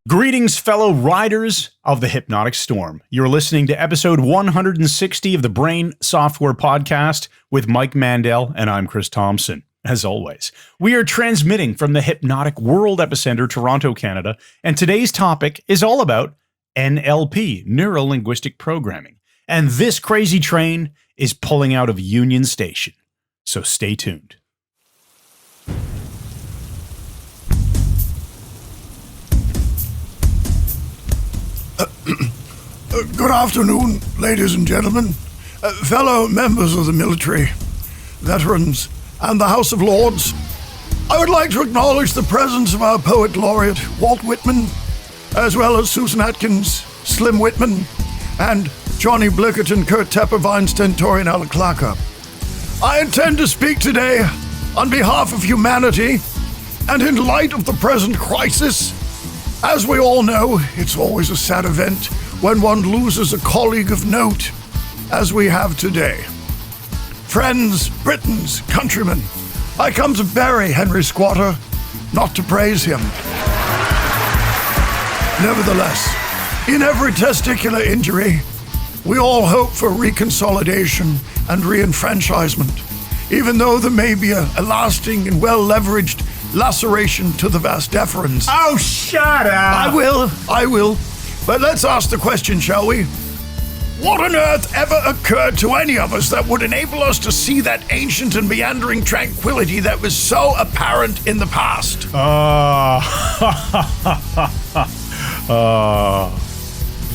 Greetings, fellow riders of the Hypnotic Storm. You're listening to episode 160 of the Brain Software Podcast with Mike Mandel, and I'm Chris Thompson. As always, we are transmitting from the Hypnotic World Epicenter, Toronto, Canada, and today's topic is all about NLP, Neuro-Linguistic Programming. And this crazy train is pulling out of Union Station. So stay tuned. Good afternoon, ladies and gentlemen, fellow members of the military, veterans, and the House of Lords. I would like to acknowledge the presence of our poet laureate, Walt Whitman, as well as Susan Atkins, Slim Whitman, and Johnny Blickett and Kurt Tepper, Weinstein, Torian Alaklaka. I intend to speak today on behalf of humanity, and in light of the present crisis. As we all know, it's always a sad event when one loses a colleague of note, as we have today. Friends, Britons, countrymen, I come to bury Henry Squatter, not to praise him. Nevertheless, in every testicular injury, we all hope for reconsolidation and reenfranchisement, even though there may be a lasting and well-leveraged laceration to the vas deferens. Oh, shut up! I will. But let's ask the question, shall we? What on earth ever occurred to any of us that would enable us to see that ancient and meandering tranquility that was so apparent in the past?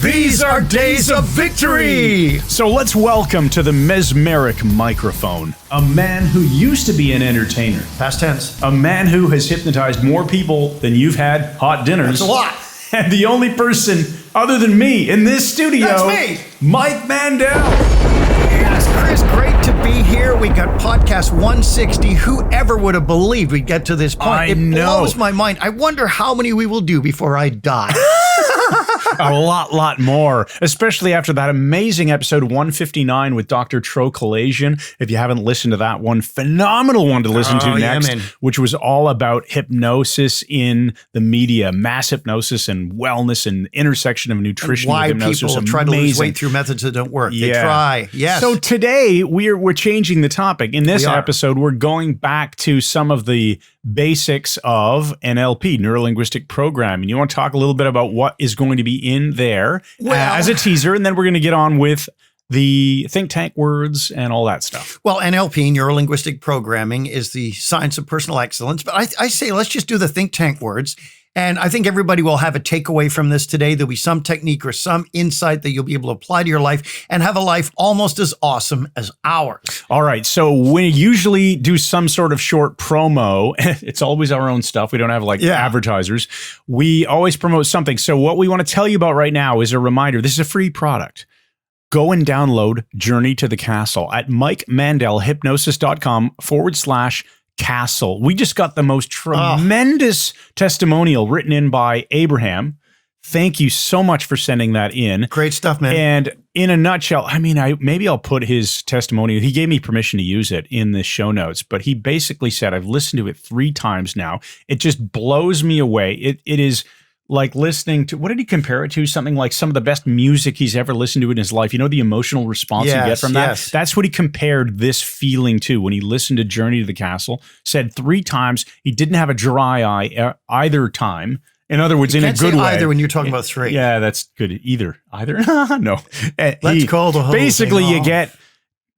These are days of victory! So let's welcome to the mesmeric microphone a man who used to be an entertainer. Past tense. A man who has hypnotized more people than you've had hot dinners. That's a lot. And the only person other than me in this studio. That's me. Mike Mandel. Yes, Chris, great to be here. We got podcast 160. Whoever would have believed we'd get to this point? It blows my mind. I wonder how many we will do before I die. A lot more, especially after that amazing episode 159 with Dr. Tro Kalasian. If you haven't listened to that one, phenomenal one to listen to next, which was all about hypnosis in the media, mass hypnosis and wellness and intersection of nutrition and and hypnosis. Why people try to lose weight through methods that don't work. They try. Yes. So today we're changing the topic. In this episode, we're going back to some of the basics of NLP, Neuro-Linguistic Programming. You want to talk a little bit about what is going to be in there as a teaser, and then we're going to get on with the think tank words and all that stuff. Well, NLP, Neuro-Linguistic Programming, is the science of personal excellence. But I say let's just do the think tank words. And I think everybody will have a takeaway from this today. There'll be some technique or some insight that you'll be able to apply to your life and have a life almost as awesome as ours. All right. So we usually do some sort of short promo. It's always our own stuff. We don't have advertisers. We always promote something. So what we want to tell you about right now is a reminder. This is a free product. Go and download Journey to the Castle at MikeMandelHypnosis.com/Castle. We just got the most tremendous testimonial written in by Abraham. Thank you so much for sending that in. Great stuff, man. And in a nutshell, I mean, maybe I'll put his testimonial. He gave me permission to use it in the show notes, but he basically said, I've listened to it 3 times now. It just blows me away. It is like listening to, what did he compare it to? Something like some of the best music he's ever listened to in his life. You know, the emotional response you get from that? Yes. That's what he compared this feeling to when he listened to Journey to the Castle. Said 3 times he didn't have a dry eye either time. In other words, in a good way. Either when you're talking about 3. Yeah, that's good. Either. No. Let's call the whole basically, thing you get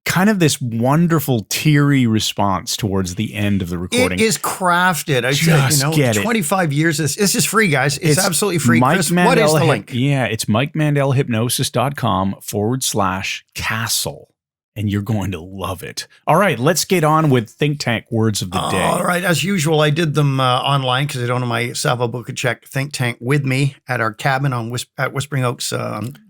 kind of this wonderful teary response towards the end of the recording. It is crafted. I said, get 25 years. This is free, guys. It's absolutely free. Chris, what is the link? Yeah, it's MikeMandelHypnosis.com/castle. And you're going to love it. All right, let's get on with Think Tank words of the day. All right, as usual, I did them online because I don't have my Salvo Book Check Think Tank with me at our cabin at Whispering Oaks,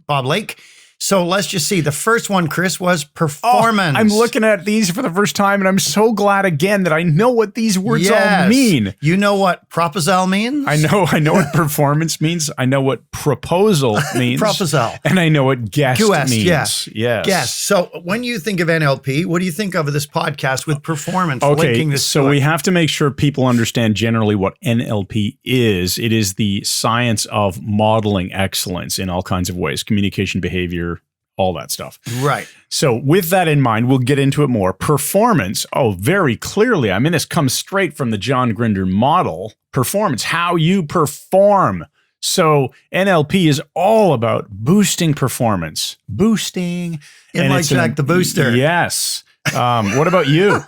Bob Lake. So let's just see. The first one, Chris, was performance. I'm looking at these for the first time, and I'm so glad again that I know what these words all mean. You know what proposal means? I know what performance means. I know what proposal means. Proposal. And I know what guest means. Yes. Yes. Yes. So when you think of NLP, what do you think of this podcast with performance? Linking Okay, this so we have to make sure people understand generally what NLP is. It is the science of modeling excellence in all kinds of ways, communication, behavior, all that stuff. Right. So with that in mind, we'll get into it more. Performance, very clearly. I mean, this comes straight from the John Grinder model. Performance, how you perform. So NLP is all about boosting performance. Boosting. And like Jack the Booster. Yes. What about you?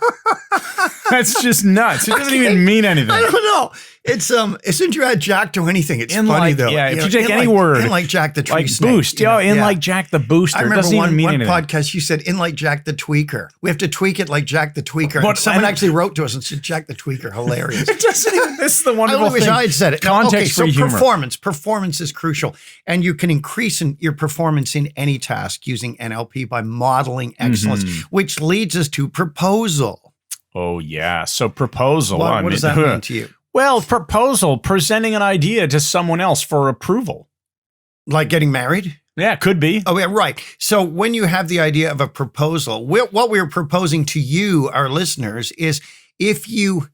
That's just nuts. It doesn't even mean anything. I don't know. It's isn't you add Jack to anything? It's funny though. Yeah, if you take any word, in like Jack the Tree like Snake, boost, like Jack the Booster. I remember doesn't even mean one anything. podcast you said in like Jack the Tweaker. We have to tweak it like Jack the Tweaker. But And someone actually wrote to us and said Jack the Tweaker, hilarious. It doesn't even. This is the I wonderful only wish thing. I had said it. Context-free humor. Performance is crucial, and you can increase your performance in any task using NLP by modeling excellence, which leads us to proposal. Oh yeah. So proposal. What does that mean to you? Well, proposal, presenting an idea to someone else for approval. Like getting married? Yeah, could be. Oh, yeah, right. So when you have the idea of a proposal, what we're proposing to you, our listeners, is if you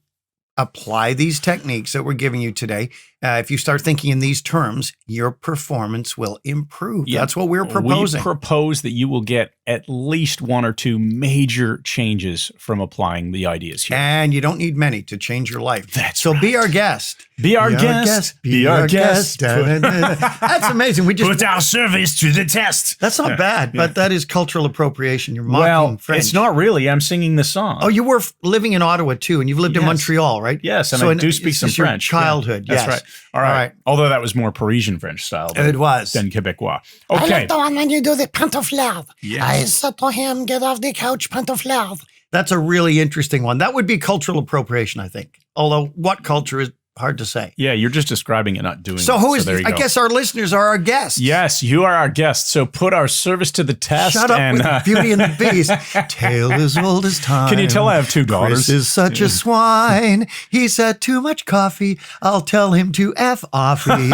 apply these techniques that we're giving you today, if you start thinking in these terms, your performance will improve. Yeah. That's what we're proposing. We propose that you will get at least one or two major changes from applying the ideas here. And you don't need many to change your life. So be our guest. Be our guest. Be our guest. That's amazing. We just put our service to the test. That's not bad, but that is cultural appropriation. You're mocking French. It's not really. I'm singing the song. Oh, you were living in Ottawa too, and you've lived in Montreal, right? Yes, and I do speak some French. Childhood, That's yes. right. All right. Although that was more Parisian French style. It was. Than Quebecois. I Okay. like the one when you do the pantoflard. Yes. I said to him, get off the couch, pantoflard. That's a really interesting one. That would be cultural appropriation, I think. Although what culture is hard to say. Yeah, you're just describing it, not doing it. So who is there you I go. guess our listeners are our guests. Yes, you are our guest. So put our service to the test. Shut up and, with Beauty and the Beast. Tale as old as time. Can you tell I have two daughters? Chris is such a swine. He's had too much coffee. I'll tell him to F offy.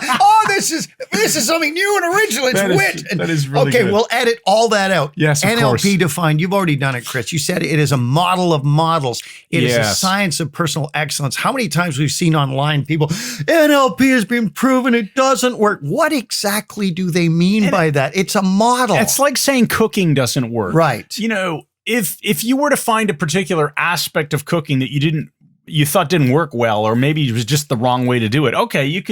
Oh, this is something new and original. It's wit. That is really okay, good. we'll edit all that out. Yes, of NLP course. defined. You've already done it, Chris. You said it is a model of models. It is a Yes. science of personal excellence. How many times we've seen online people, NLP has been proven it doesn't work. What exactly do they mean by that? It's a model. It's like saying cooking doesn't work. Right. You know, if you were to find a particular aspect of cooking that you thought didn't work well, or maybe it was just the wrong way to do it. Okay,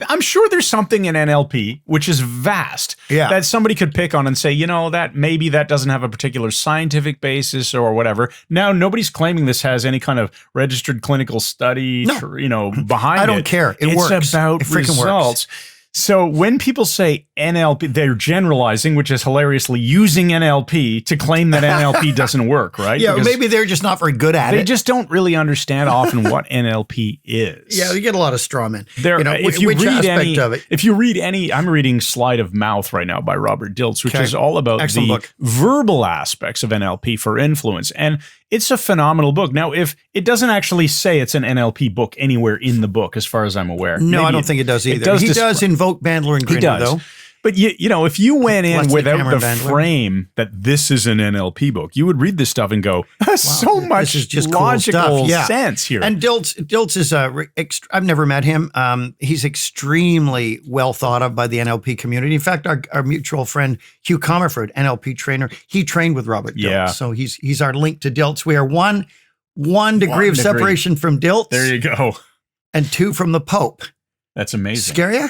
I'm sure there's something in NLP, which is vast, that somebody could pick on and say, that maybe that doesn't have a particular scientific basis or whatever. Now, nobody's claiming this has any kind of registered clinical study, behind it. I don't care. It works. It's about It freaking results. works. So when people say NLP, they're generalizing, which is hilariously using NLP to claim that NLP doesn't work, right? Yeah, Because maybe they're just not very good at they it. just don't really understand often what NLP is. Yeah, you get a lot of straw men. If you which read aspect any, of it? if you read any, I'm reading Sleight of Mouth right now by Robert Dilts, which Okay. is all about Excellent the book. verbal aspects of NLP for influence. And it's a phenomenal book. Now, if it doesn't actually say it's an NLP book anywhere in the book, as far as I'm aware. No, Maybe I don't think it does either. He describe- does invoke Bandler and He Grinder, does. though. But if you went in Leslie without Cameron the Bandler. frame that this is an NLP book, you would read this stuff and go, so much This is just cool logical stuff. Yeah. sense here. And Dilts is I've never met him. He's extremely well thought of by the NLP community. In fact, our mutual friend Hugh Comerford, NLP trainer, he trained with Robert Dilts. Yeah. So he's our link to Dilts. We are one degree of separation from Dilts. There you go. And 2 from the Pope. That's amazing. Scare you?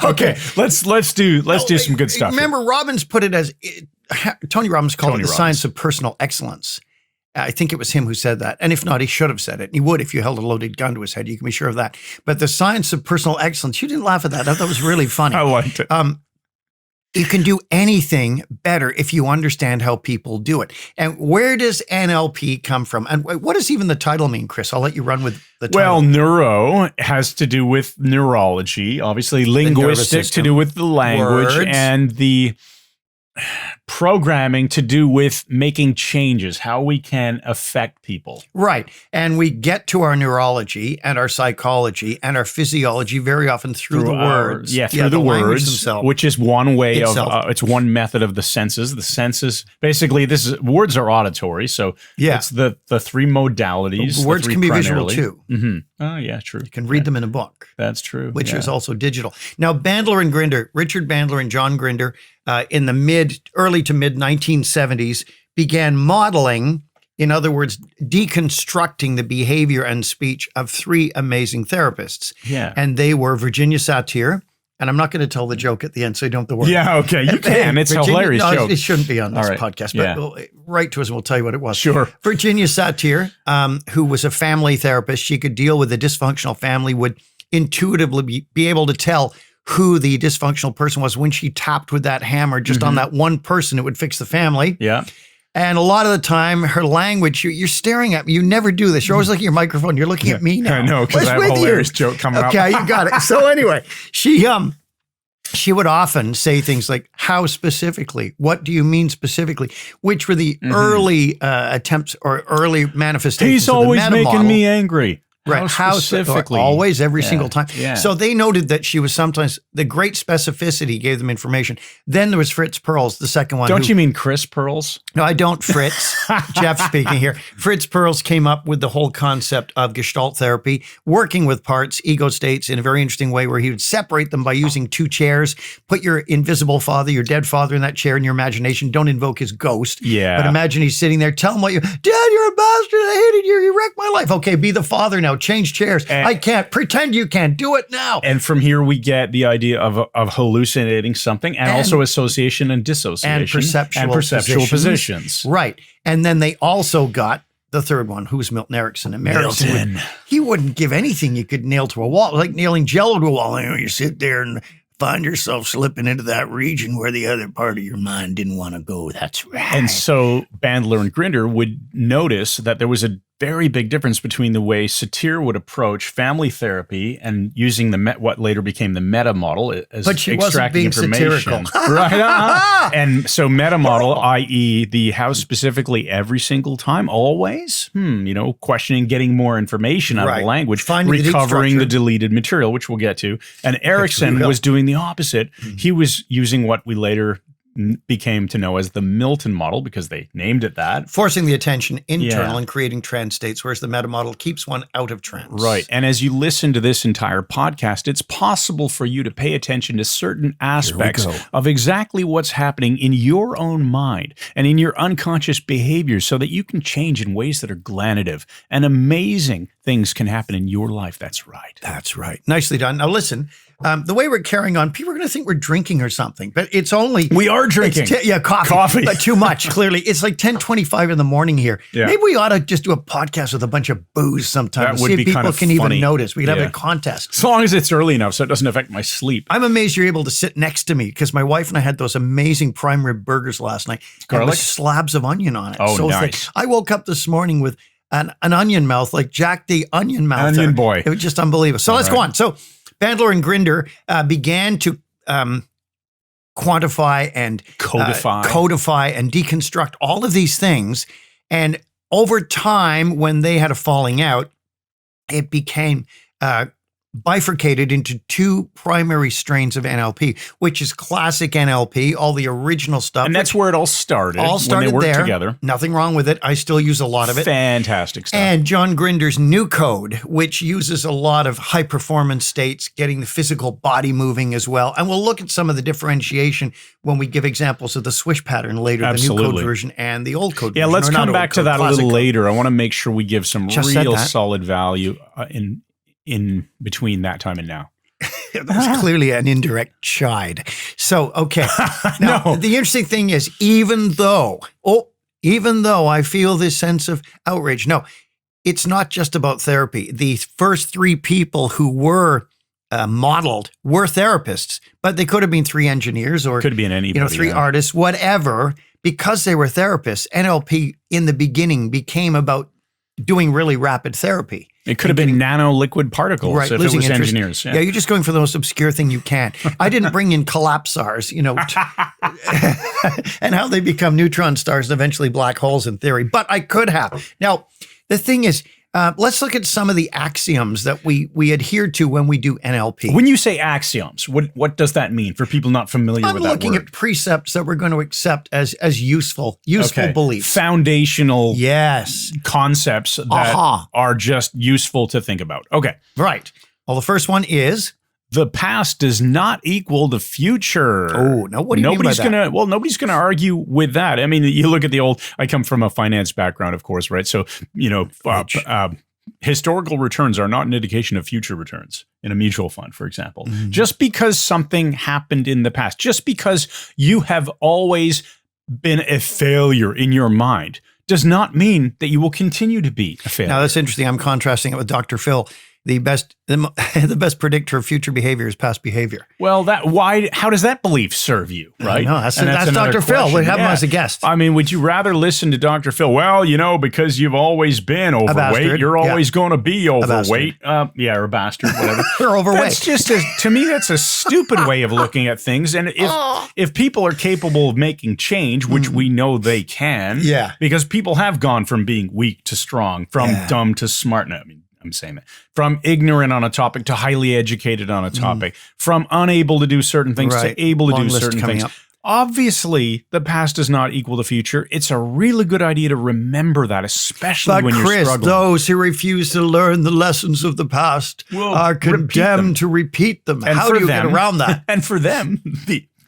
Okay, let's do some good stuff. Remember, Robbins put it as Tony Robbins called Tony it the Robbins. science of personal excellence. I think it was him who said that. And if not, he should have said it. He would if you held a loaded gun to his head. You can be sure of that. But the science of personal excellence, you didn't laugh at that. I thought that was really funny. I liked it. You can do anything better if you understand how people do it. And where does NLP come from? And what does even the title mean, Chris? I'll let you run with the title. Well, neuro has to do with neurology, obviously linguistic to do with the language, Words. and the programming to do with making changes, how we can affect people. Right. And we get to our neurology and our psychology and our physiology very often through the words. Through the language words, themselves. which is one way Itself. of, it's one method of the senses. The senses, basically, words are auditory. So Yeah. it's the three modalities. the Words three can be visual primarily. too. Mm-hmm. Oh, yeah, true. You can read them in a book. That's true. Which yeah. is also digital. Now, Bandler and Grinder, Richard Bandler and John Grinder, in the early to mid 1970s, began modeling, in other words, deconstructing the behavior and speech of three amazing therapists. Yeah. And they were Virginia Satir, and I'm not going to tell the joke at the end, so you don't have to worry. Yeah, okay, you can. It's a hilarious joke. It shouldn't be on this All right. podcast, Yeah. but write to us and we'll tell you what it was. Sure. Virginia Satir, who was a family therapist, she could deal with a dysfunctional family, would intuitively be able to tell who the dysfunctional person was when she tapped with that hammer just on that one person. It would fix the family. Yeah. And a lot of the time, her language, you're staring at me. You never do this. You're always looking at your microphone. You're looking at me now. I know, because What's I have a with you? hilarious joke coming up. Okay, you got it. So anyway, she would often say things like, how specifically? What do you mean specifically? Which were the early attempts or early manifestations He's of the always meta making model. me angry. Right. How specifically? Always, every Yeah. single time. Yeah. So they noted that she was sometimes, the great specificity gave them information. Then there was Fritz Perls, the second one. Don't you mean Chris Pearls? No, I don't, Fritz. Jeff speaking here. Fritz Perls came up with the whole concept of Gestalt therapy, working with parts, ego states in a very interesting way where he would separate them by using two chairs, put your invisible father, your dead father in that chair in your imagination. Don't invoke his ghost. Yeah. But imagine he's sitting there, tell him what Dad, you're a bastard. I hated you. You wrecked my life. Okay, be the father now. Change chairs. I can't. Pretend you can. Do it now. And from here, we get the idea of hallucinating something and also association and dissociation. And perceptual positions. Right. And then they also got the third one, who was Milton Erickson. And Erickson he wouldn't give anything you could nail to a wall, like nailing Jello to a wall. You know, you sit there and find yourself slipping into that region where the other part of your mind didn't want to go. That's right. And so Bandler and Grinder would notice that there was a very big difference between the way Satir would approach family therapy and using what later became the meta model as But she wasn't extracting being information. satirical. Right. And so meta model, i.e. the how specifically every single time, always, questioning, getting more information out of the language, Finding the deep recovering the structure. deleted material, which we'll get to. And Erickson was doing the opposite. He was using what we later became to know as the Milton model because they named it that. Forcing the attention internal Yeah. and creating trance states, whereas the meta model keeps one out of trance. Right. And as you listen to this entire podcast, it's possible for you to pay attention to certain aspects of exactly what's happening in your own mind and in your unconscious behaviors so that you can change in ways that are glanative and amazing things can happen in your life. That's right. That's right. Nicely done. Now listen, the way we're carrying on, people are going to think we're drinking or something, but it's only... We are drinking. Coffee. But too much, clearly. It's like 10:25 in the morning here. Yeah. Maybe we ought to just do a podcast with a bunch of booze sometime. That would See if be people kind of can funny. even notice. We could have Yeah. a contest. As long as it's early enough so it doesn't affect my sleep. I'm amazed you're able to sit next to me because my wife and I had those amazing prime rib burgers last night. Garlic? With slabs of onion on it. Oh, so nice. thick. I woke up this morning with an onion mouth, like Jack the Onion Mouth. Onion there. boy. It was just unbelievable. So let's go on. So Bandler and Grinder began to quantify and codify and deconstruct all of these things. And over time, when they had a falling out, it became bifurcated into two primary strains of NLP, which is classic NLP, all the original stuff. And that's where it all started. all started when they worked there. together. Nothing wrong with it. I still use a lot of it. Fantastic stuff. And John Grinder's new code, which uses a lot of high performance states, getting the physical body moving as well. And we'll look at some of the differentiation when we give examples of the swish pattern later, Absolutely. the new code version and the old code Yeah, version. let's Or not come old back to code, that a classic little code. later. I want to make sure we give some Just said real that. solid value in between that time and now. That was clearly an indirect chide. So, okay. Now, No. the interesting thing is, even though I feel this sense of outrage, no, it's not just about therapy. The first three people who were modeled were therapists, but they could have been 3 engineers or Could have been anybody, 3 yeah. artists, whatever. Because they were therapists, NLP in the beginning became about doing really rapid therapy. It could have been nanoliquid particles Right, if it was losing interest. engineers. Yeah, you're just going for the most obscure thing you can. I didn't bring in collapsars, and how they become neutron stars and eventually black holes in theory, but I could have. Now, the thing is, let's look at some of the axioms that we adhere to when we do NLP. When you say axioms, what does that mean for people not familiar I'm with that looking word? at precepts that we're going to accept as useful beliefs. Foundational Yes. concepts that are just useful to think about. Okay. Right. Well, the first one is The past does not equal the future. Oh, no, what do you mean by that? Nobody's gonna argue with that. I mean, you look at the old. I come from a finance background, of course, right? So historical returns are not an indication of future returns in a mutual fund, for example. Mm-hmm. Just because something happened in the past, just because you have always been a failure in your mind, does not mean that you will continue to be a failure. Now that's interesting. I'm contrasting it with Dr. Phil. The best predictor of future behavior is past behavior. Well, how does that belief serve you, right? No, that's another Dr. Phil. question. We have him as a guest. I mean, would you rather listen to Dr. Phil? Well, because you've always been overweight, bastard. you're always going to be overweight. bastard. Or a bastard, whatever. Or overweight. That's just to me, that's a stupid way of looking at things. And if people are capable of making change, which we know they can, because people have gone from being weak to strong, from dumb to smart. No, I mean, I'm saying that. From ignorant on a topic to highly educated on a topic, from unable to do certain things to able to do certain things. Obviously, the past does not equal the future. It's a really good idea to remember that, especially when you're struggling. But Chris, those who refuse to learn the lessons of the past are condemned to repeat them. And how do you get around that? And for them,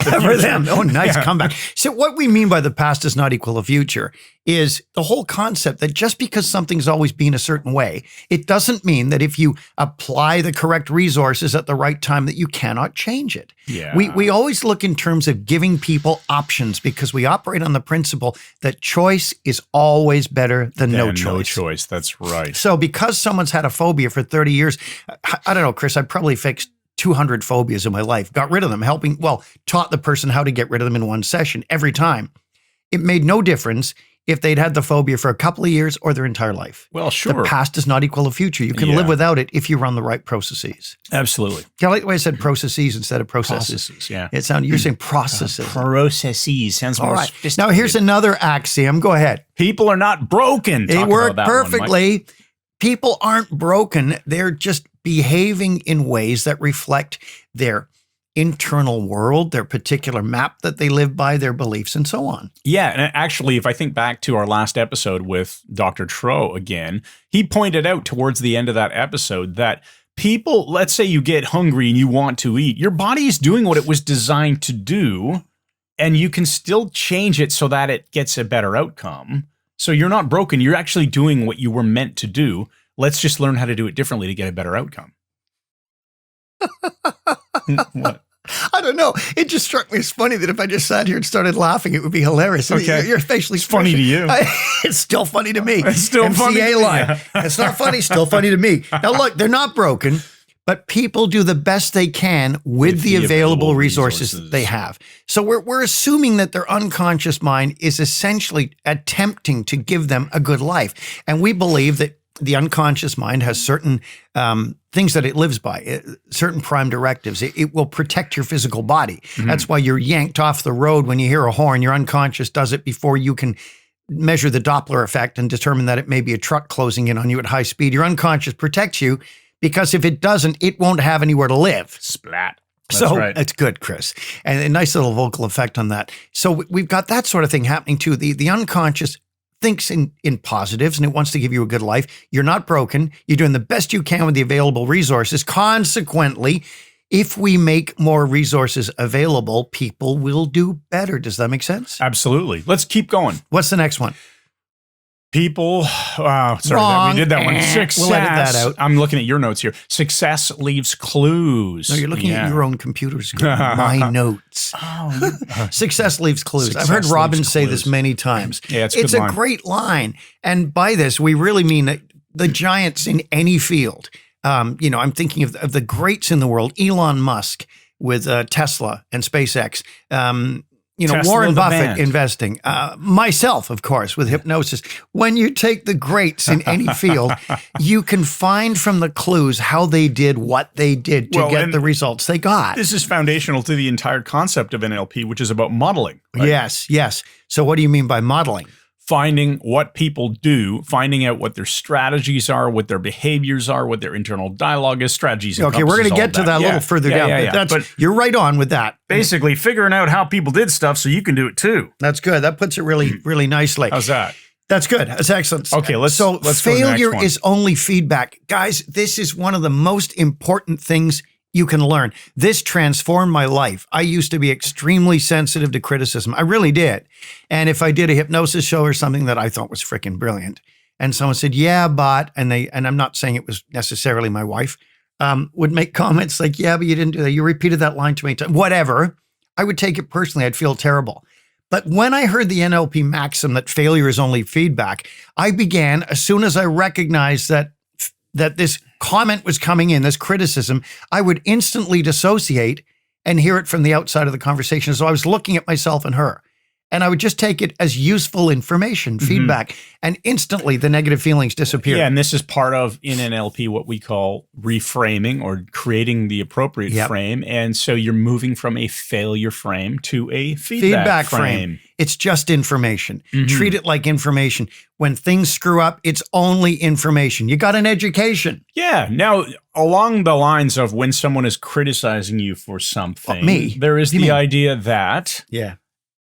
for them. Oh, nice comeback. So what we mean by the past does not equal the future is the whole concept that just because something's always been a certain way, it doesn't mean that if you apply the correct resources at the right time that you cannot change it. Yeah. We always look in terms of giving people options because we operate on the principle that choice is always better than no choice. No choice. That's right. So because someone's had a phobia for 30 years, I don't know, Chris, I probably fixed 200 phobias in my life, got rid of them, taught the person how to get rid of them in one session every time. It made no difference if they'd had the phobia for a couple of years or their entire life. Well, sure. The past does not equal the future. You can live without it if you run the right processes. Absolutely. I like the way I said processes instead of processes. Yeah. You're saying processes. Processes sounds more sophisticated. Now here's another axiom. Go ahead. People are not broken. It worked perfectly. People aren't broken. They're just behaving in ways that reflect their internal world, their particular map that they live by, their beliefs, and so on. Yeah. And actually, if I think back to our last episode with Dr. Tro again, he pointed out towards the end of that episode that people, let's say you get hungry and you want to eat, your body is doing what it was designed to do, and you can still change it so that it gets a better outcome. So you're not broken. You're actually doing what you were meant to do. Let's just learn how to do it differently to get a better outcome. What? I don't know. It just struck me as funny that if I just sat here and started laughing, it would be hilarious. Okay. Your facial It's funny to you. It's still funny to me. It's still funny to me. line. Yeah. It's not funny. Still funny to me. Now look, they're not broken, but people do the best they can with the available resources that they have. So we're assuming that their unconscious mind is essentially attempting to give them a good life. And we believe that the unconscious mind has certain things that it lives by, certain prime directives. It will protect your physical body. Mm-hmm. That's why you're yanked off the road when you hear a horn. Your unconscious does it before you can measure the Doppler effect and determine that it may be a truck closing in on you at high speed. Your unconscious protects you because if it doesn't, it won't have anywhere to live. Splat. That's so right. It's good, Chris. And a nice little vocal effect on that. So we've got that sort of thing happening too. The unconscious thinks in positives and it wants to give you a good life. You're not broken. You're doing the best you can with the available resources. Consequently, if we make more resources available, people will do better. Does that make sense? Absolutely. Let's keep going. What's the next one? People, Wrong. we did that one. Success. We'll edit that out. I'm looking at your notes here. Success leaves clues. No, you're looking at your own computer screen. My notes. Success leaves clues. Success I've heard Robin leaves say clues. this many times. Yeah, it's a good line. Great line. And by this, we really mean that the giants in any field, I'm thinking of the greats in the world, Elon Musk with Tesla and SpaceX. Tesla, Warren the Buffett band. investing, myself, of course, with hypnosis. When you take the greats in any field, you can find from the clues how they did what they did to get the results they got. This is foundational to the entire concept of NLP, which is about modeling. Right? Yes. So what do you mean by modeling? Finding what people do, finding out what their strategies are, what their behaviors are, what their internal dialogue is, strategies. Okay, we're going to get to that a little further down. But you're right on with that. Basically, figuring out how people did stuff so you can do it too. That's good. That puts it really, really nicely. How's that? That's good. That's excellent. Okay, let's go to the next failure one. is only feedback. Guys, this is one of the most important things you can learn. This transformed my life. I used to be extremely sensitive to criticism. I really did. And if I did a hypnosis show or something that I thought was freaking brilliant, and someone said, yeah, but, and I'm not saying it was necessarily my wife, would make comments like, yeah, but you didn't do that. You repeated that line too many times, whatever. I would take it personally. I'd feel terrible. But when I heard the NLP maxim that failure is only feedback, I began, as soon as I recognized that this comment was coming in, this criticism, I would instantly dissociate and hear it from the outside of the conversation. So I was looking at myself and her, and I would just take it as useful information, feedback, and instantly the negative feelings disappeared. Yeah, and this is part of, in NLP, what we call reframing, or creating the appropriate frame. And so you're moving from a failure frame to a feedback frame. It's just information. Treat it like information. When things screw up, it's only information. You got an education. Yeah. Now, along the lines of when someone is criticizing you for something, there is the idea that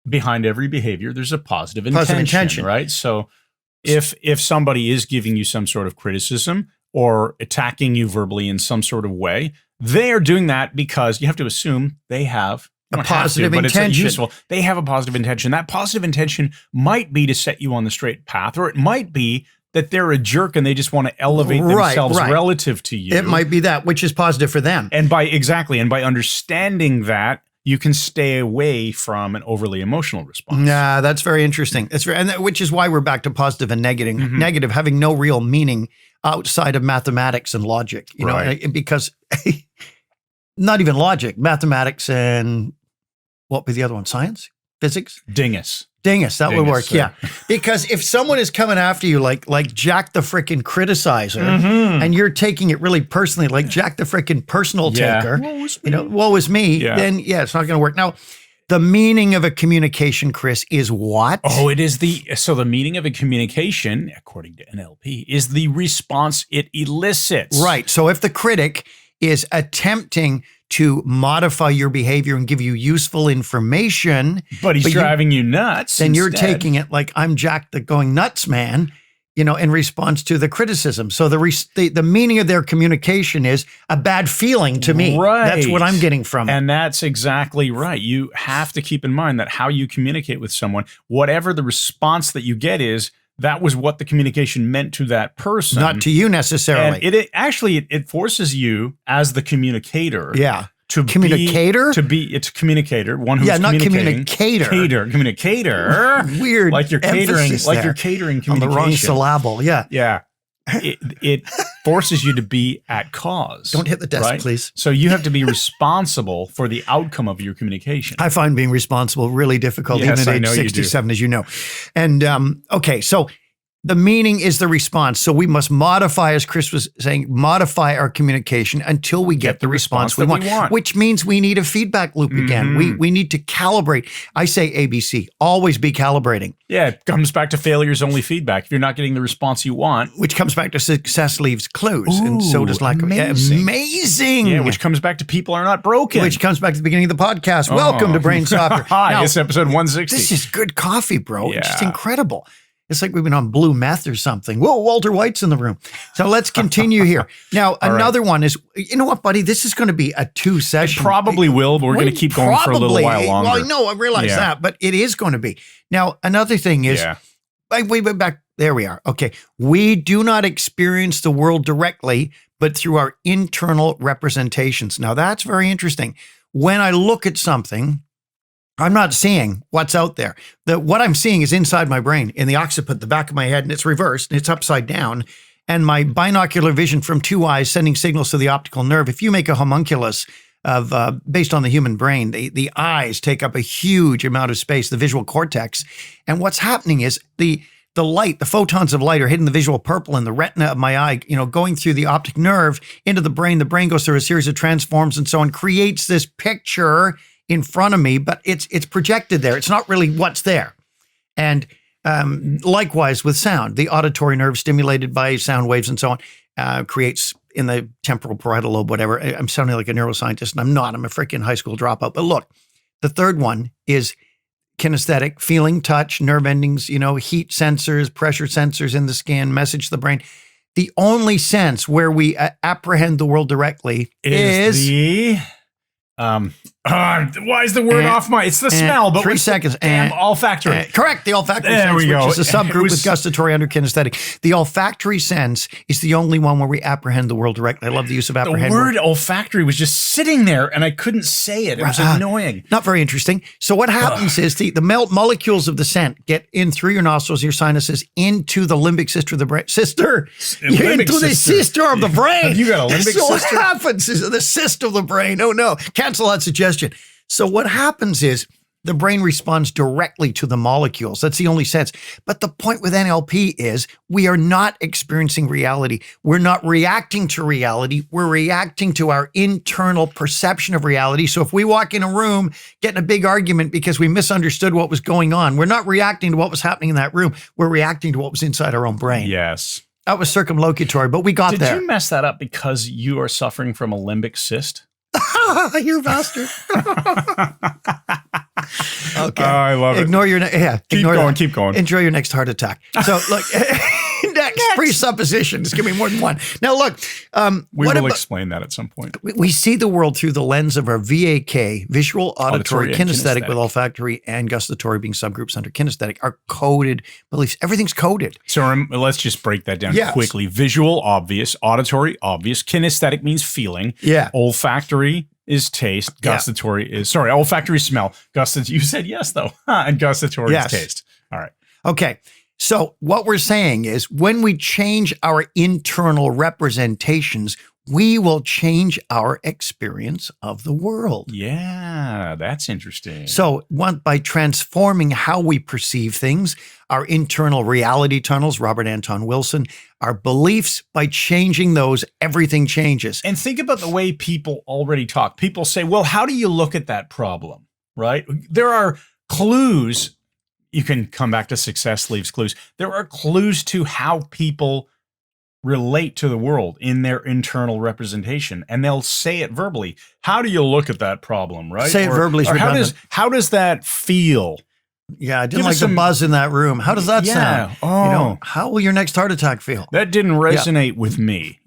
behind every behavior, there's a positive intention, right? So if somebody is giving you some sort of criticism or attacking you verbally in some sort of way, they are doing that because you have to assume they have a positive intention. They have a positive intention. That positive intention might be to set you on the straight path, or it might be that they're a jerk and they just want to elevate themselves relative to you. It might be that, which is positive for them. And by understanding that, you can stay away from an overly emotional response. Yeah, that's very interesting. Which is why we're back to positive and negative. Negative having no real meaning outside of mathematics and logic. You know, because not even logic, mathematics and what would be the other one? Science? Physics? Dingus. That would work, yeah. Because if someone is coming after you like Jack the frickin' criticizer, and you're taking it really personally, like Jack the frickin' personal taker, woe is me, then it's not going to work. Now, the meaning of a communication, Chris, is what? Oh, it is the meaning of a communication, according to NLP, is the response it elicits. Right. So if the critic is attempting to modify your behavior and give you useful information, but he's driving you nuts, then you're taking it like I'm Jack the going nuts man, in response to the criticism. So the meaning of their communication is a bad feeling to me. Right. That's what I'm getting from it. And that's exactly right. You have to keep in mind that how you communicate with someone, whatever the response that you get is, that was what the communication meant to that person. Not to you necessarily. And it forces you as the communicator. Yeah. It's a communicator, one who's not communicator. Communicator. Weird. Like you're catering, communication. On the wrong syllable. Yeah. Yeah. It forces you to be at cause. Don't hit the desk, please. So you have to be responsible for the outcome of your communication. I find being responsible really difficult, even at age 67, as you know. And okay, so the meaning is the response. So we must modify, as Chris was saying, modify our communication until we get the response we want, which means we need a feedback loop again. We need to calibrate. I say ABC, always be calibrating. Yeah, it comes back to failure's only feedback. If you're not getting the response you want. Which comes back to success leaves clues. And so does lack of. Amazing. Yeah, which comes back to people are not broken. Which comes back to the beginning of the podcast. Welcome to Brain Softer. Hi, it's episode 160. This is good coffee, bro. Yeah. It's just incredible. It's like we've been on blue meth or something. Whoa, Walter White's in the room. So let's continue here. Now, another one is, you know what, buddy? This is going to be a 2-session. It probably will, but we're going to keep going for a little while longer. Well, I know, I realize that, but it is going to be. Now, another thing is, we went back, there we are. Okay. We do not experience the world directly, but through our internal representations. Now, that's very interesting. When I look at something, I'm not seeing what's out there. What I'm seeing is inside my brain, in the occiput, the back of my head, and it's reversed, and it's upside down. and my binocular vision from two eyes sending signals to the optical nerve. If you make a homunculus of based on the human brain, the eyes take up a huge amount of space, the visual cortex. And what's happening is the light, the photons of light are hitting the visual purple in the retina of my eye, going through the optic nerve into the brain. The brain goes through a series of transforms and so on, creates this picture in front of me, but it's projected there. It's not really what's there. And likewise with sound, the auditory nerve stimulated by sound waves and so on creates in the temporal parietal lobe, whatever. I'm sounding like a neuroscientist, and I'm not. I'm a freaking high school dropout. But look, the third one is kinesthetic, feeling, touch, nerve endings, heat sensors, pressure sensors in the skin, message to the brain. The only sense where we apprehend the world directly is the why is the word off my? It's the smell, but 3 seconds. Olfactory. Correct, the olfactory there sense, we go. which is a subgroup with gustatory under kinesthetic. The olfactory sense is the only one where we apprehend the world directly. I love the use of apprehend. The word olfactory was just sitting there, and I couldn't say it. It was annoying. Not very interesting. So what happens is the molecules of the scent get in through your nostrils, your sinuses, into the limbic system of the brain. Into the sister of the brain. Have you got a limbic so sister? What happens is the cyst of the brain. Oh no, cancel that suggestion. So what happens is the brain responds directly to the molecules. That's the only sense. But the point with NLP is we are not experiencing reality. We're not reacting to reality. We're reacting to our internal perception of reality. So if we walk in a room, get in a big argument because we misunderstood what was going on, we're not reacting to what was happening in that room. We're reacting to what was inside our own brain. Yes. That was circumlocutory, but we got there. Did you mess that up because you are suffering from a limbic cyst? You bastard. Okay. I love it. Ignore your Keep going. Enjoy your next heart attack. So look, next presupposition. Just give me more than one. Now look, we will explain that at some point. We see the world through the lens of our VAK, visual, auditory, kinesthetic, with olfactory and gustatory being subgroups under kinesthetic, are coded beliefs. Everything's coded. So let's just break that down quickly. Visual, obvious. Auditory, obvious. Kinesthetic means feeling. Yeah. Olfactory is taste. Gustatory is, olfactory smell. You said yes, though. And gustatory is taste. All right. Okay. So what we're saying is when we change our internal representations, we will change our experience of the world. Yeah, that's interesting. So by transforming how we perceive things, our internal reality tunnels, Robert Anton Wilson, our beliefs, by changing those, everything changes. And think about the way people already talk. People say, well, how do you look at that problem, right? There are clues. You can come back to success leaves clues. There are clues to how people relate to the world in their internal representation, and they'll say it verbally. How do you look at that problem, right? Say it verbally. Or how does that feel? Yeah, I didn't like the buzz in that room. How does that sound? Oh. How will your next heart attack feel? That didn't resonate with me.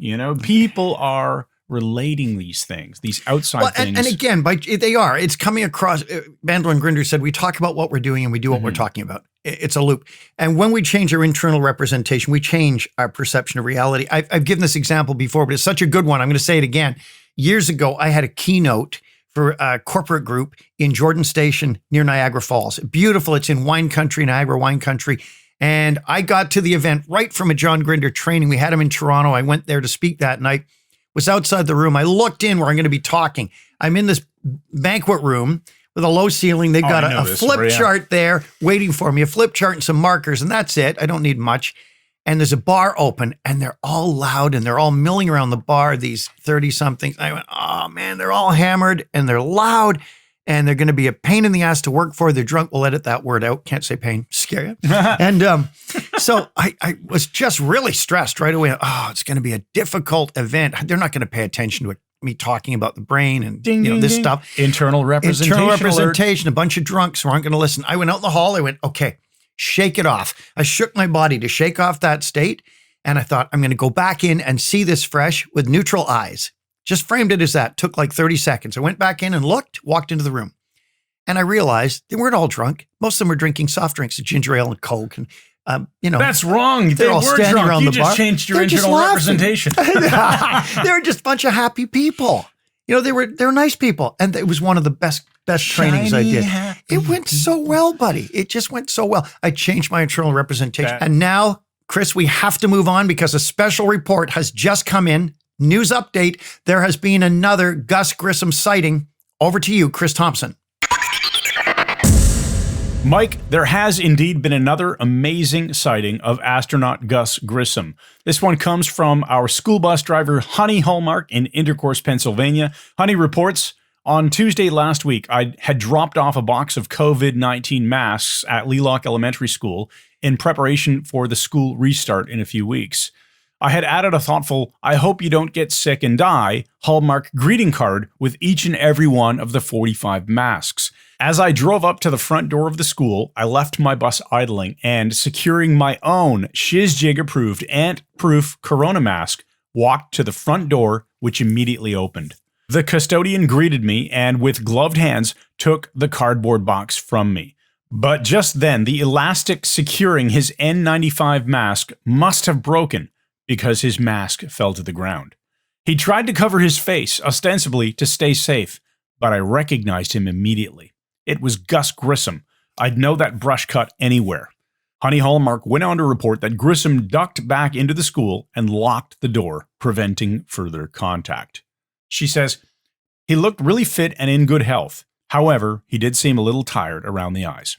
People are relating these things, these outside things. And again, they are. It's coming across. Mandel and Grinder said, we talk about what we're doing and we do what we're talking about. It's a loop. And when we change our internal representation, we change our perception of reality. I've given this example before, but it's such a good one. I'm going to say it again. Years ago, I had a keynote for a corporate group in Jordan Station near Niagara Falls. Beautiful. It's in wine country, Niagara wine country. And I got to the event right from a John Grinder training. We had him in Toronto. I went there to speak that night. Was outside the room. I looked in where I'm going to be talking. I'm in this banquet room with a low ceiling. They've got a flip chart there waiting for me, a flip chart and some markers, and that's it. I don't need much. And there's a bar open, and they're all loud, and they're all milling around the bar, these 30-somethings. I went, oh, man, they're all hammered, and they're loud, and they're going to be a pain in the ass to work for. They're drunk. We'll edit that word out. Can't say pain. Scare you. And so I was just really stressed right away. Oh, it's going to be a difficult event. They're not going to pay attention to me talking about the brain and this stuff. Internal representation. Internal representation. A bunch of drunks who aren't going to listen. I went out in the hall. I went, okay, shake it off. I shook my body to shake off that state. And I thought, I'm going to go back in and see this fresh with neutral eyes. Just framed it as that. Took like 30 seconds. I went back in and looked, walked into the room. And I realized they weren't all drunk. Most of them were drinking soft drinks, ginger ale and Coke. And, that's wrong. They're all standing drunk. around you the bar. Just changed your internal representation. They were just a bunch of happy people. They were nice people. And it was one of the best trainings I did. It went so well, buddy. It just went so well. I changed my internal representation. And now Chris, we have to move on because a special report has just come in. News update. There has been another Gus Grissom sighting. Over to you, Chris Thompson. Mike, there has indeed been another amazing sighting of astronaut Gus Grissom. This one comes from our school bus driver, Honey Hallmark, in Intercourse, Pennsylvania. Honey reports, on Tuesday last week, I had dropped off a box of COVID-19 masks at Lealock Elementary School in preparation for the school restart in a few weeks. I had added a thoughtful, I hope you don't get sick and die, Hallmark greeting card with each and every one of the 45 masks. As I drove up to the front door of the school, I left my bus idling and, securing my own ShizJig-approved ant-proof corona mask, walked to the front door, which immediately opened. The custodian greeted me and, with gloved hands, took the cardboard box from me. But just then, the elastic securing his N95 mask must have broken because his mask fell to the ground. He tried to cover his face, ostensibly to stay safe, but I recognized him immediately. It was Gus Grissom. I'd know that brush cut anywhere. Honey Hallmark went on to report that Grissom ducked back into the school and locked the door, preventing further contact. She says, he looked really fit and in good health. However, he did seem a little tired around the eyes.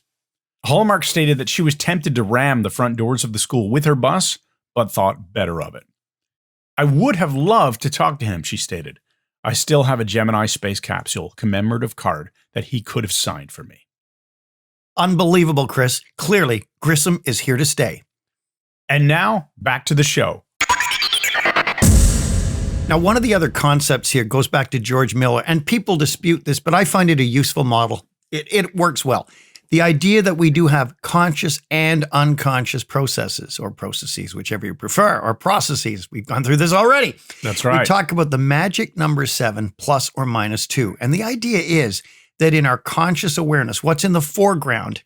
Hallmark stated that she was tempted to ram the front doors of the school with her bus, but thought better of it. I would have loved to talk to him, she stated. I still have a Gemini space capsule commemorative card that he could have signed for me. Unbelievable, Chris. Clearly, Grissom is here to stay. And now, back to the show. Now, one of the other concepts here goes back to George Miller, and people dispute this, but I find it a useful model. It works well. The idea that we do have conscious and unconscious processes, or processes, whichever you prefer, or processes. We've gone through this already. That's right. We talk about the magic number 7 plus or minus 2. And the idea is that in our conscious awareness, what's in the foreground,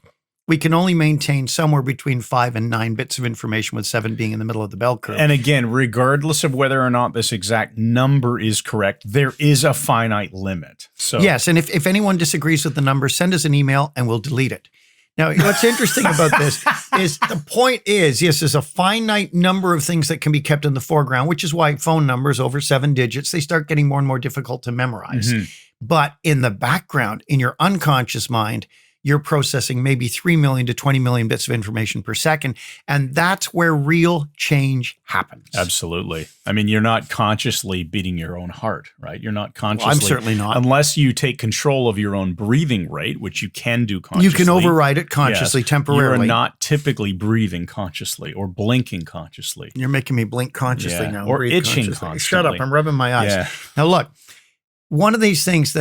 we can only maintain somewhere between 5 and 9 bits of information, with 7 being in the middle of the bell curve. And again, regardless of whether or not this exact number is correct, there is a finite limit. So yes, and if anyone disagrees with the number, send us an email and we'll delete it. Now, what's interesting about this is the point is, yes, there's a finite number of things that can be kept in the foreground, which is why phone numbers over 7 digits, they start getting more and more difficult to memorize. Mm-hmm. But in the background, in your unconscious mind, you're processing maybe 3 million to 20 million bits of information per second. And that's where real change happens. Absolutely. I mean, you're not consciously beating your own heart, right? You're not consciously. Well, I'm certainly not. Unless you take control of your own breathing rate, which you can do consciously. You can override it consciously, temporarily. You're not typically breathing consciously or blinking consciously. You're making me blink consciously now. Or itching constantly. constantly. Shut up. I'm rubbing my eyes. Yeah. Now, look. One of these things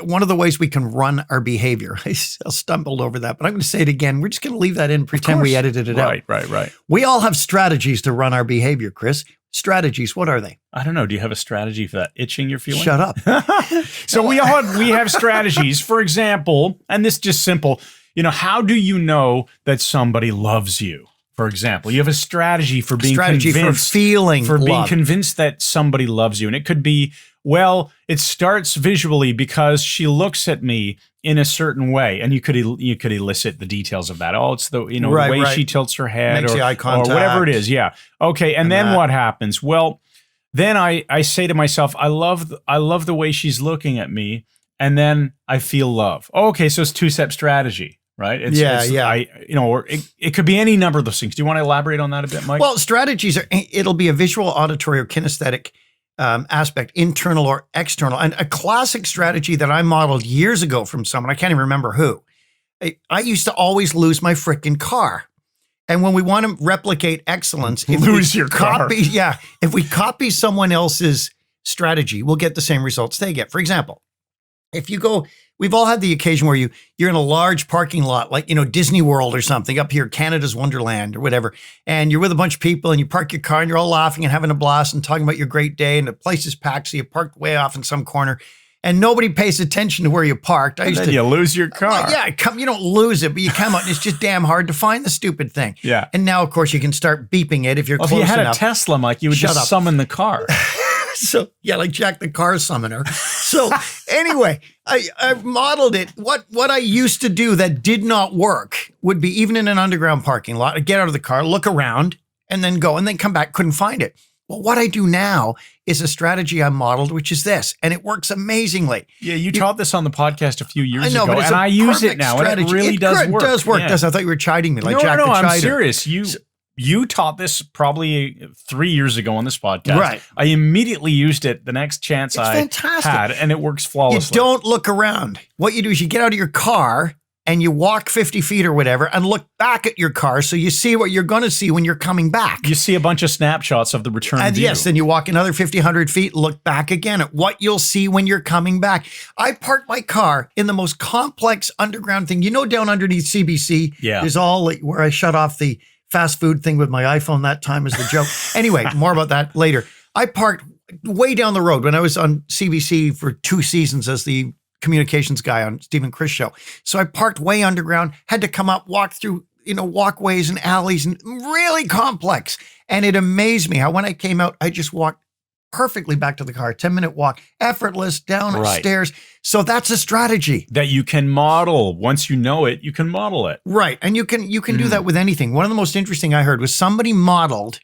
one of the ways we can run our behavior, I stumbled over that, but I'm going to say it again. We're just going to leave that in, pretend we edited it out. Right. We all have strategies to run our behavior, Chris. Strategies, what are they? I don't know. Do you have a strategy for that itching you're feeling? Shut up. So we have strategies. For example, and this is just simple, how do you know that somebody loves you? For example, you have a strategy for being convinced, for feeling being convinced that somebody loves you. And it could be, well, it starts visually because she looks at me in a certain way, and you could elicit the details of that. Oh, it's the the way she tilts her head, makes or eye contact, or whatever it is. Yeah. Okay. And then what happens? Well, then I say to myself, I love the way she's looking at me, and then I feel love. Oh, okay, so it's two-step strategy. Right? Or it could be any number of those things. Do you want to elaborate on that a bit, Mike? Well, strategies it'll be a visual, auditory, or kinesthetic aspect, internal or external. And a classic strategy that I modeled years ago from someone, I can't even remember who. I used to always lose my frickin' car. And when we want to replicate excellence, if we copy someone else's strategy, we'll get the same results they get. For example, if you go, we've all had the occasion where you're in a large parking lot, like, Disney World or something up here, Canada's Wonderland or whatever. And you're with a bunch of people and you park your car and you're all laughing and having a blast and talking about your great day. And the place is packed. So you parked way off in some corner and nobody pays attention to where you parked. You lose your car. You don't lose it, but you come out and it's just damn hard to find the stupid thing. Yeah. And now, of course, you can start beeping it if you're close enough. If you had a Tesla, Mike, you would just summon the car. So, like Jack the Car Summoner. So anyway, I modeled it. What I used to do that did not work would be, even in an underground parking lot, I'd get out of the car, look around, and then go and then come back, couldn't find it. Well, what I do now is a strategy I modeled, which is this, and it works amazingly. Yeah, you taught this on the podcast a few years I know, ago, but it's and a I use it perfect now, strategy. and it really does work. It does work. Yeah. Does I thought you were chiding me like no, Jack no, the I'm Chider. serious. You taught this probably 3 years ago on this podcast. Right. I immediately used it the next chance It's I fantastic. had, and it works You flawlessly. don't look around. What you do is you get out of your car and you walk 50 feet or whatever and look back at your car so you see what you're going to see when you're coming back. You see a bunch of snapshots of the return And view. yes, then you walk another 50, 100 feet, look back again at what you'll see when you're coming back. I parked my car in the most complex underground thing. You know, down underneath CBC, Yeah. there's all like where I shut off the fast food thing with my iPhone that time as the joke. Anyway, more about that later. I parked way down the road when I was on CBC for 2 seasons as the communications guy on Stephen Chris show. So I parked way underground, had to come up, walk through, walkways and alleys and really complex. And it amazed me how when I came out, I just walked perfectly back to the car, 10-minute walk, effortless down Right. stairs. So that's a strategy. that you can model. Once you know it, you can model it. Right. And you can do that with anything. One of the most interesting I heard was somebody modeled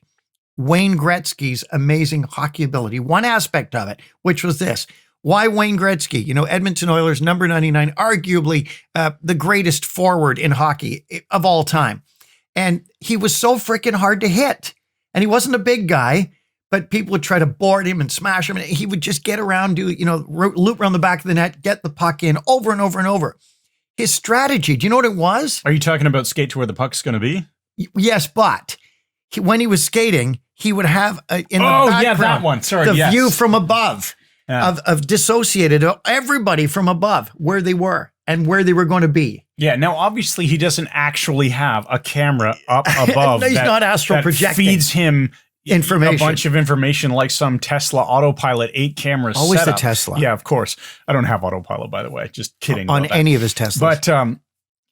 Wayne Gretzky's amazing hockey ability. One aspect of it, which was this. Why Wayne Gretzky? Edmonton Oilers, number 99, arguably the greatest forward in hockey of all time. And he was so freaking hard to hit. And he wasn't a big guy, but people would try to board him and smash him. And he would just get around, loop around the back of the net, get the puck in over and over and over. His strategy, do you know what it was? Are you talking about skate to where the puck's going to be? Yes, but when he was skating, he would have in the background, that one. Sorry, the yes. view from above of dissociated everybody from above where they were and where they were going to be. Yeah. Now, obviously, he doesn't actually have a camera up above. No, he's not astral projecting. Feeds him Information. a bunch of information like some Tesla autopilot 8 cameras. Always the setup. Tesla. Yeah, of course. I don't have autopilot, by the way. Just kidding. On about that. any of his Teslas. But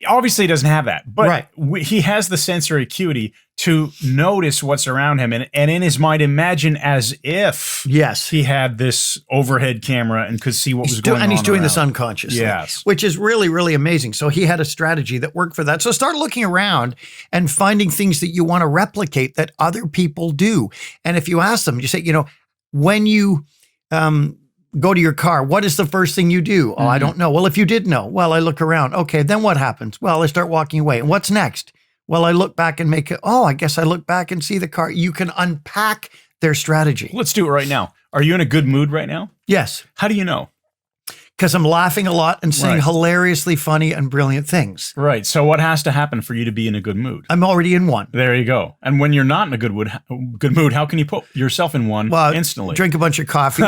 obviously, he doesn't have that. But Right. he has the sensory acuity to notice what's around him and in his mind imagine as if yes, he had this overhead camera and could see what was going on. And he's doing this around. unconsciously. Yes. Which is really, really amazing. So he had a strategy that worked for that. So start looking around and finding things that you want to replicate that other people do. And if you ask them, you say, when you go to your car, what is the first thing you do? Oh, I don't know. Well, if you did know, well, I look around. Okay, then what happens? Well, I start walking away. And what's next? Well, I look back and I guess I look back and see the car. You can unpack their strategy. Let's do it right now. Are you in a good mood right now? Yes. How do you know? Because I'm laughing a lot and saying Right. hilariously funny and brilliant things. Right. So what has to happen for you to be in a good mood? I'm already in one. There you go. And when you're not in a good mood, how can you put yourself in one instantly? Drink a bunch of coffee,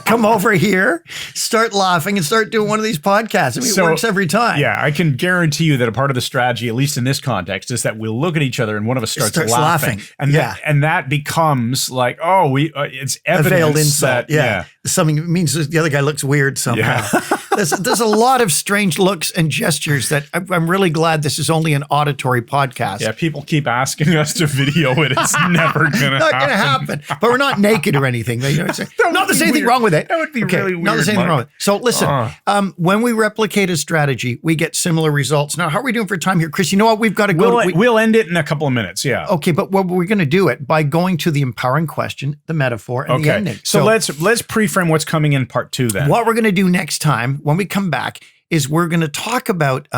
come over here, start laughing, and start doing one of these podcasts. I mean, it works every time. Yeah, I can guarantee you that a part of the strategy, at least in this context, is that we'll look at each other and one of us starts laughing. And that becomes like, it's A veiled evidence insult. that Something means the other guy looks weird somehow. Yeah. There's a lot of strange looks and gestures that I'm really glad this is only an auditory podcast. Yeah, people keep asking us to video it. It's never gonna Not going to happen. But we're not naked or anything. Not that there's anything wrong with it. That would be really weird. Not there's anything wrong with it. So listen, when we replicate a strategy, we get similar results. Now, how are we doing for time here, Chris? You know what? We've got to go. We'll end it in a couple of minutes. Yeah. Okay, but we're going to do it by going to the empowering question, the metaphor, and the ending. So let's pre-frame what's coming in part 2 then. What we're going to do next time when we come back is we're going to talk about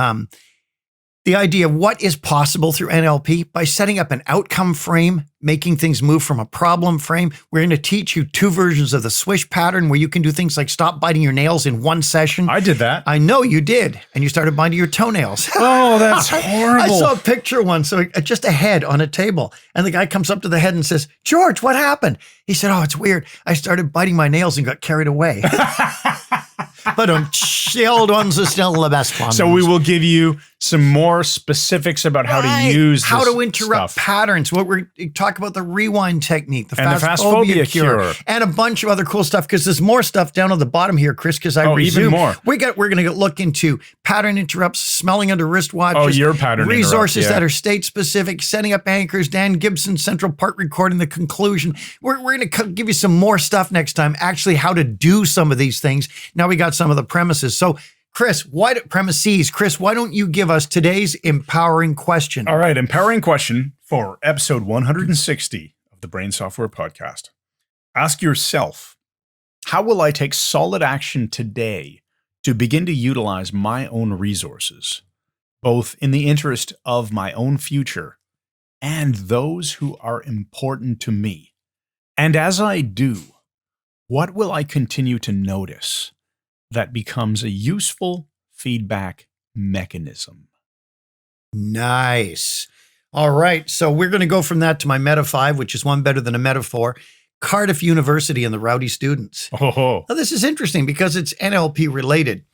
the idea of what is possible through NLP by setting up an outcome frame, making things move from a problem frame. We're going to teach you 2 versions of the swish pattern where you can do things like stop biting your nails in one session. I did that. I know you did. And you started biting your toenails. Oh, that's horrible. I saw a picture once, so just a head on a table. And the guy comes up to the head and says, George, what happened? He said, oh, it's weird. I started biting my nails and got carried away. But the old ones are still the best ones. So we will give you some more specifics about how to use how this to interrupt stuff. patterns. What we're talk about the rewind technique, the And the fastphobia fastphobia cure. and a bunch of other cool stuff. Because there's more stuff down on the bottom here, Chris. Because I resume. Even more. We're going to look into pattern interrupts, smelling under wristwatches. Oh, your pattern resources interrupt, yeah. that are state specific, setting up anchors. Dan Gibson, central part recording, the conclusion. We're going to give you some more stuff next time. Actually, how to do some of these things. Now we got some of the premises. So, Chris, Chris, why don't you give us today's empowering question? All right, empowering question For episode 160 of the Brain Software Podcast, ask yourself, how will I take solid action today to begin to utilize my own resources, both in the interest of my own future and those who are important to me? And as I do, what will I continue to notice that becomes a useful feedback mechanism? Nice. All right. So we're going to go from that to my Meta 5, which is one better than a metaphor. Cardiff University and the Rowdy Students. Oh, Now, this is interesting because it's NLP related.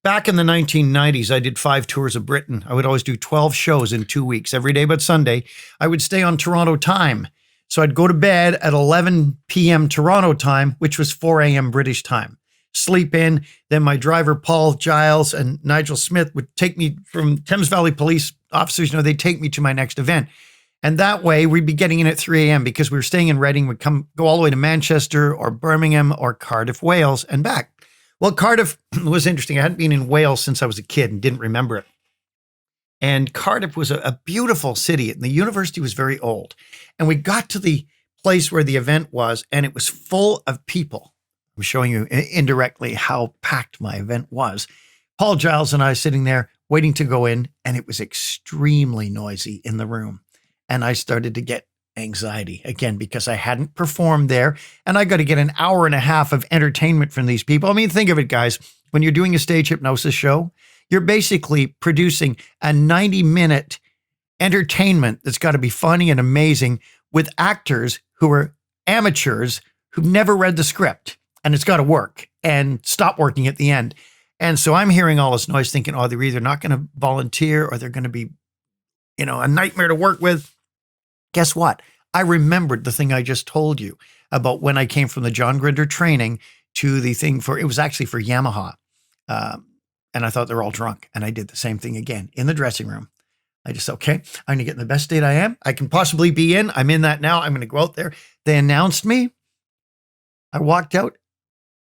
Back in the 1990s, I did 5 tours of Britain. I would always do 12 shows in 2 weeks, every day but Sunday. I would stay on Toronto time. So I'd go to bed at 11 p.m. Toronto time, which was 4 a.m. British time. Sleep in. Then my driver, Paul Giles and Nigel Smith, would take me from Thames Valley police officers. They'd take me to my next event. And that way we'd be getting in at 3 a.m. because we were staying in Reading. We'd go all the way to Manchester or Birmingham or Cardiff, Wales, and back. Well, Cardiff was interesting. I hadn't been in Wales since I was a kid and didn't remember it. And Cardiff was a beautiful city, and the university was very old. And we got to the place where the event was, and it was full of people. I'm showing you indirectly how packed my event was. Paul Giles and I sitting there waiting to go in, and it was extremely noisy in the room. And I started to get anxiety again because I hadn't performed there, and I got to get an hour and a half of entertainment from these people. I mean, think of it, guys. When you're doing a stage hypnosis show, you're basically producing a 90-minute entertainment that's got to be funny and amazing with actors who are amateurs who've never read the script. And it's got to work and stop working at the end. And so I'm hearing all this noise thinking, oh, they're either not going to volunteer or they're going to be, a nightmare to work with. Guess what? I remembered the thing I just told you about when I came from the John Grinder training to the thing it was actually for Yamaha. And I thought they're all drunk. And I did the same thing again in the dressing room. I just, okay, I'm going to get in the best state I can possibly be in. I'm in that now. I'm going to go out there. They announced me. I walked out.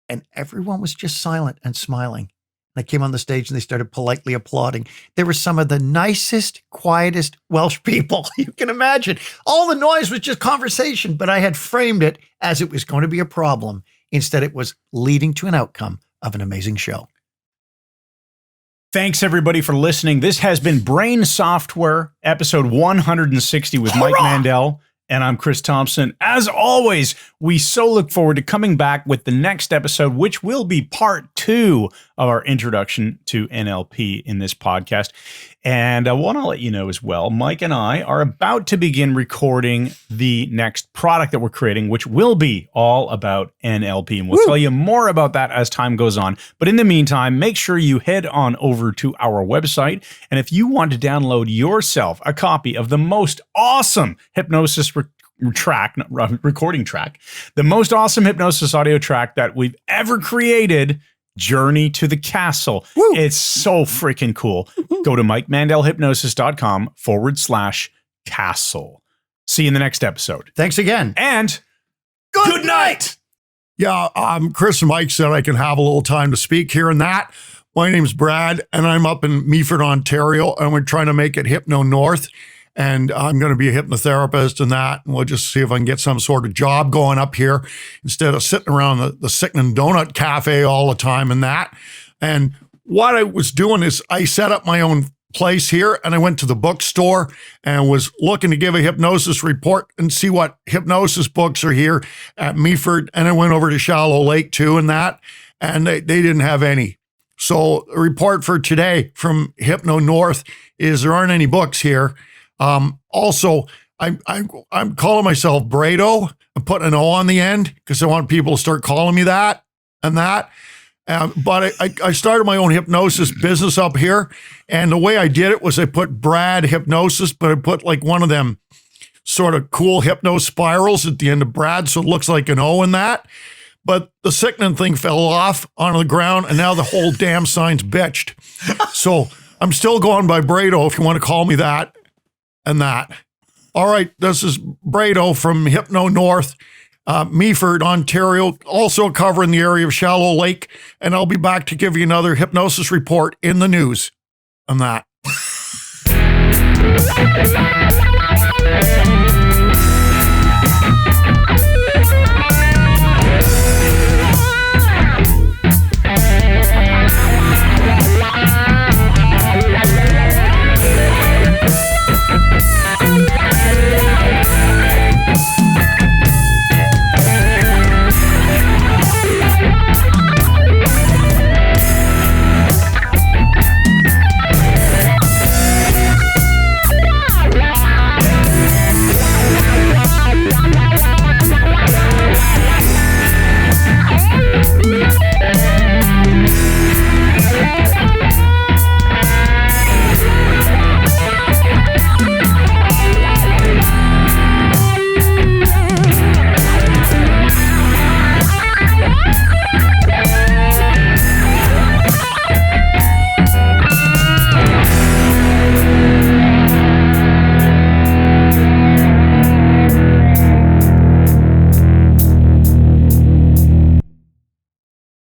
And everyone was just silent and smiling. And I came on the stage and they started politely applauding. They were some of the nicest, quietest Welsh people you can imagine. All the noise was just conversation, but I had framed it as it was going to be a problem. Instead, it was leading to an outcome of an amazing show. thanks everybody for listening. This has been Brain Software, episode 160 with Mike Mandel. And I'm Chris Thompson. As always, we so look forward to coming back with the next episode, which will be part 2 of our introduction to NLP in this podcast. And I want to let you know as well, Mike and I are about to begin recording the next product that we're creating, which will be all about NLP. And we'll tell you more about that as time goes on. But in the meantime, make sure you head on over to our website. And if you want to download yourself a copy of the most awesome hypnosis recording track, the most awesome hypnosis audio track that we've ever created, Journey to the Castle. Woo. It's so freaking cool. Go to MikeMandelHypnosis.com/castle. See you in the next episode. Thanks again. And good night. Yeah, Chris and Mike said I can have a little time to speak here and that. My name's Brad, and I'm up in Meaford, Ontario, and we're trying to make it Hypno North. And I'm going to be a hypnotherapist and that. And we'll just see if I can get some sort of job going up here instead of sitting around the Sickening Donut Cafe all the time and that. And what I was doing is I set up my own place here, and I went to the bookstore and was looking to give a hypnosis report and see what hypnosis books are here at Meaford. And I went over to Shallow Lake too and that, and they didn't have any. So the report for today from Hypno North is there aren't any books here. Also, I'm calling myself Brado. I'm putting an O on the end because I want people to start calling me that and that. But I started my own hypnosis business up here. And the way I did it was I put Brad Hypnosis, but I put like one of them sort of cool hypno spirals at the end of Brad. So it looks like an O in that. But the sickening thing fell off onto the ground, and now the whole damn sign's bitched. So I'm still going by Brado if you want to call me that. And that. All right, this is Brado from Hypno North, Meaford, Ontario, also covering the area of Shallow Lake, and I'll be back to give you another hypnosis report in the news on that. Bye.